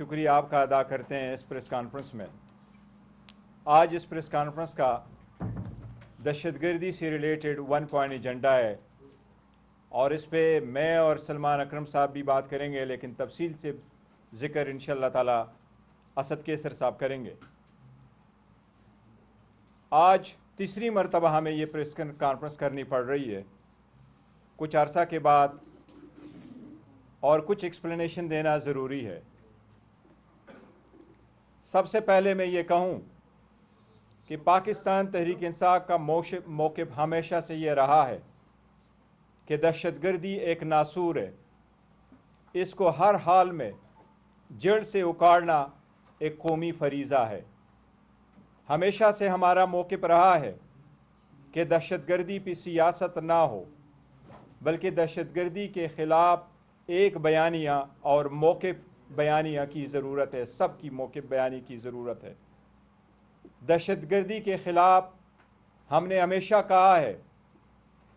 शुक्रिया आपका अदा करते हैं इस प्रेस कॉन्फ्रेंस में। आज इस प्रेस कॉन्फ्रेंस का दहशतगर्दी से रिलेटेड 1 पॉइंट एजेंडा है और इस पे मैं और सलमान अकरम साहब भी बात करेंगे, लेकिन तफसील से ज़िक्र इंशाअल्लाह ताला असद कैसर साहब करेंगे। आज तीसरी मरतबा हमें ये प्रेस कॉन्फ्रेंस करनी पड़ रही है कुछ अरसा के बाद, और कुछ एक्सप्लेनेशन देना ज़रूरी है। सबसे पहले मैं ये कहूँ कि पाकिस्तान तहरीक इंसाफ का मौक़िफ़ हमेशा से ये रहा है कि दहशतगर्दी एक नासूर है, इसको हर हाल में जड़ से उखाड़ना एक कौमी फरीज़ा है। हमेशा से हमारा मौक़िफ़ रहा है कि दहशतगर्दी पे सियासत ना हो, बल्कि दहशतगर्दी के ख़िलाफ़ एक बयानिया और मौक़िफ़ बयानिया की ज़रूरत है, सबकी मौक़िफ़ बयानी की ज़रूरत है। दहशतगर्दी के ख़िलाफ़ हमने हमेशा कहा है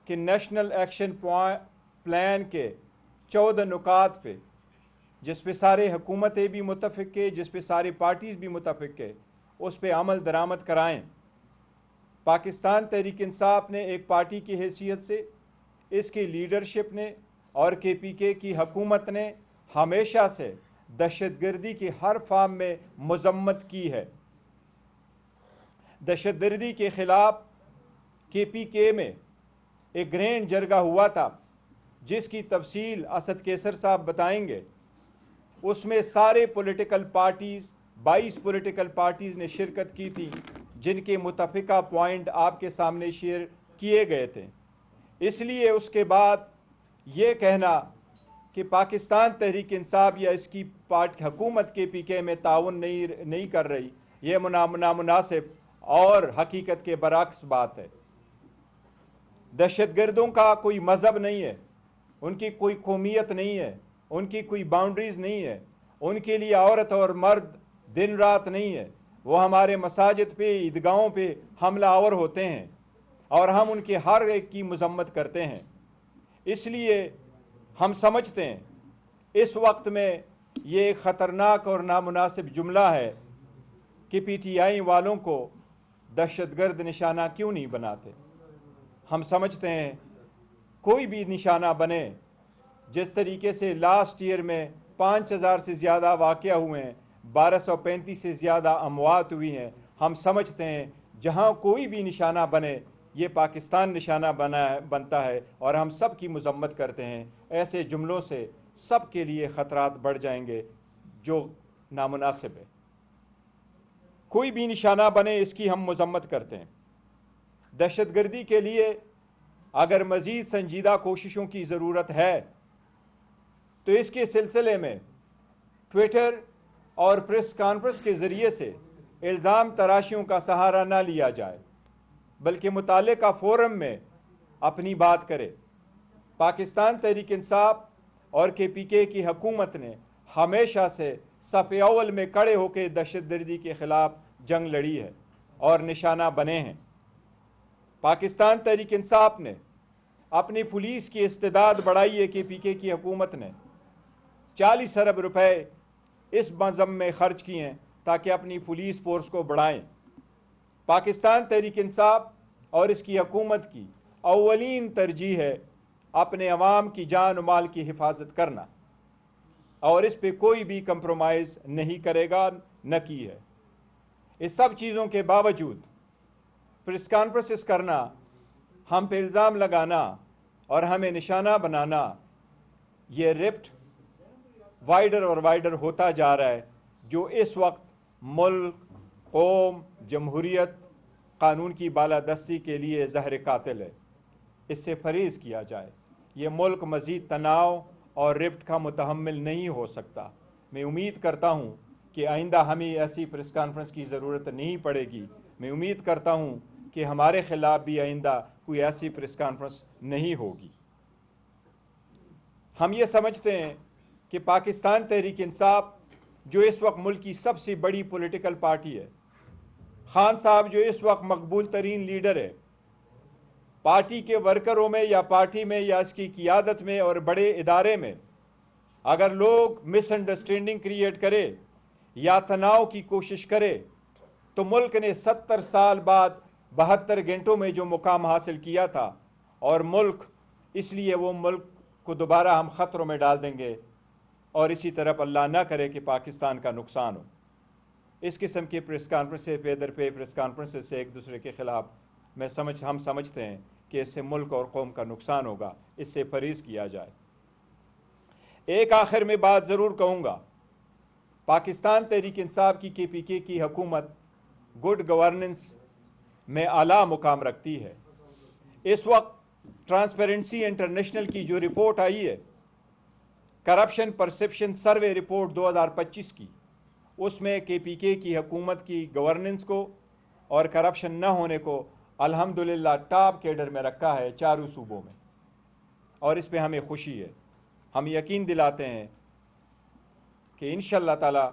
कि नेशनल एक्शन प्लान के 14 नुकात पे, जिस पे सारे हुकूमतें भी मुतफ़िक़ है, जिस पे सारी पार्टीज़ भी मुतफ़िक़ है, उस पे अमल दरामद कराएँ। पाकिस्तान तहरीक इंसाफ ने एक पार्टी की हैसियत से, इसकी लीडरशिप ने और KPK की हुकूमत ने हमेशा से दहशतगर्दी की हर फार्म में मज़म्मत की है। दहशतगर्दी के ख़िलाफ़ KPK में एक ग्रैंड जरगा हुआ था, जिसकी तफसील असद कैसर साहब बताएंगे। उसमें सारे पॉलिटिकल पार्टीज़ 22 पॉलिटिकल पार्टीज़ ने शिरकत की थी, जिनके मुतफ़िका पॉइंट आपके सामने शेयर किए गए थे। इसलिए उसके बाद ये कहना कि पाकिस्तान तहरीक इंसाफ या इसकी पार्टी हुकूमत KPK में ताउन नहीं कर रही, ये नामुनासिब और हकीकत के बरअक्स बात है। दहशतगर्दों का कोई मज़हब नहीं है, उनकी कोई कौमियत नहीं है, उनकी कोई बाउंड्रीज़ नहीं है, उनके लिए औरत और मर्द दिन रात नहीं है। वो हमारे मसाजिद पे, ईदगाहों पे हमला आवर होते हैं और हम उनके हर एक की मज़म्मत करते हैं। इसलिए हम समझते हैं इस वक्त में ये एक ख़तरनाक और नामुनासिब जुमला है कि PTI वालों को दहशतगर्द निशाना क्यों नहीं बनाते। हम समझते हैं कोई भी निशाना बने, जिस तरीके से लास्ट ईयर में 5000 से ज़्यादा वाक़या हुए हैं, 1235 से ज़्यादा अमवात हुई हैं, हम समझते हैं जहाँ कोई भी निशाना बने ये पाकिस्तान निशाना बनता है और हम सब की मज़म्मत करते हैं। ऐसे जुमलों से सब के लिए ख़तरात बढ़ जाएंगे जो नामुनासिब है। कोई भी निशाना बने, इसकी हम मज़म्मत करते हैं। दहशतगर्दी के लिए अगर मज़ीद संजीदा कोशिशों की ज़रूरत है तो इसके सिलसिले में ट्विटर और प्रेस कॉन्फ्रेंस के ज़रिए से इल्ज़ाम तराशियों का सहारा ना लिया जाए, बल्कि मुताल्लिका फ़ोरम में अपनी बात करे। पाकिस्तान तहरीक इंसाफ और KPK की हुकूमत ने हमेशा से सफ़े अव्वल में खड़े होकर दहशतगर्दी के ख़िलाफ़ जंग लड़ी है और निशाना बने हैं। पाकिस्तान तहरीक इंसाफ ने अपनी पुलिस की इस्तेदाद बढ़ाई है। KPK की हुकूमत ने 40 अरब रुपए इस मज़म में ख़र्च किए हैं ताकि अपनी पुलिस फोर्स को बढ़ाएं। पाकिस्तान तहरीक इंसाफ और इसकी हुकूमत की अव्वलीन तरजीह है अपने अवाम की जान और माल की हिफाजत करना, और इस पे कोई भी कंप्रोमाइज़ नहीं करेगा, न की है। इस सब चीज़ों के बावजूद प्रेस कॉन्फ्रेंस करना, हम पे इल्ज़ाम लगाना और हमें निशाना बनाना, ये रिफ्ट वाइडर और वाइडर होता जा रहा है, जो इस वक्त मुल्क, कौम, जमहूरियत, कानून की बालादस्ती के लिए ज़हर कातिल है। इससे परहेज़ किया जाए। ये मुल्क मज़ीद तनाव और रिफ्ट का मुतहम्मिल नहीं हो सकता। मैं उम्मीद करता हूँ कि आइंदा हमें ऐसी प्रेस कॉन्फ्रेंस की ज़रूरत नहीं पड़ेगी। मैं उम्मीद करता हूँ कि हमारे ख़िलाफ़ भी आइंदा कोई ऐसी प्रेस कॉन्फ्रेंस नहीं होगी। हम ये समझते हैं कि पाकिस्तान तहरीक इंसाफ जो इस वक्त मुल्क की सबसे बड़ी पॉलिटिकल पार्टी है, खान साहब जो इस वक्त मकबूल तरीन लीडर है, पार्टी के वर्करों में या पार्टी में या इसकी क़ियादत में और बड़े इदारे में अगर लोग मिसअंडरस्टैंडिंग क्रिएट करें یا تناؤ کی کوشش کرے تو ملک نے 70 سال بعد 72 گھنٹوں میں جو مقام حاصل کیا تھا، اور ملک اس لیے وہ ملک کو دوبارہ ہم خطروں میں ڈال دیں گے، اور اسی طرف اللہ نہ کرے کہ پاکستان کا نقصان ہو۔ اس قسم کی پریس کانفرنس سے پے در پے پریس کانفرنس سے ایک دوسرے کے خلاف ہم سمجھتے ہیں کہ اس سے ملک اور قوم کا نقصان ہوگا، اس سے پرہیز کیا جائے۔ ایک آخر میں بات ضرور کہوں گا، پاکستان تحریک انصاف کی KPK کی حکومت گڈ گورننس میں اعلیٰ مقام رکھتی ہے۔ اس وقت ٹرانسپیرنسی انٹرنیشنل کی جو رپورٹ آئی ہے، کرپشن پرسپشن سروے رپورٹ 2025 کی، اس میں KPK کی حکومت کی گورننس کو اور کرپشن نہ ہونے کو الحمدللہ ٹاپ کیڈر میں رکھا ہے چاروں صوبوں میں، اور اس پہ ہمیں خوشی ہے۔ ہم یقین دلاتے ہیں کہ انشاءاللہ تعالی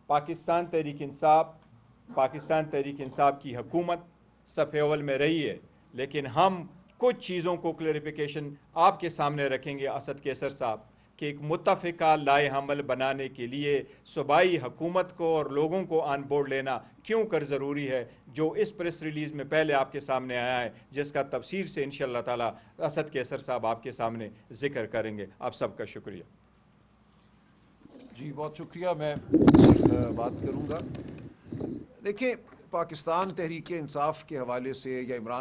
پاکستان تحریک انصاف کی حکومت صف اول میں رہی ہے، لیکن ہم کچھ چیزوں کو کلیریفیکیشن آپ کے سامنے رکھیں گے اسد کیسر صاحب، کہ ایک متفقہ لائے حمل بنانے کے لیے صوبائی حکومت کو اور لوگوں کو آن بورڈ لینا کیوں کر ضروری ہے، جو اس پریس ریلیز میں پہلے آپ کے سامنے آیا ہے، جس کا تفسیر سے انشاءاللہ تعالی اسد کیسر صاحب آپ کے سامنے ذکر کریں گے۔ آپ سب کا شکریہ۔ جی بہت شکریہ۔ میں بات کروں گا۔ دیکھیں، پاکستان تحریک انصاف کے حوالے سے یا عمران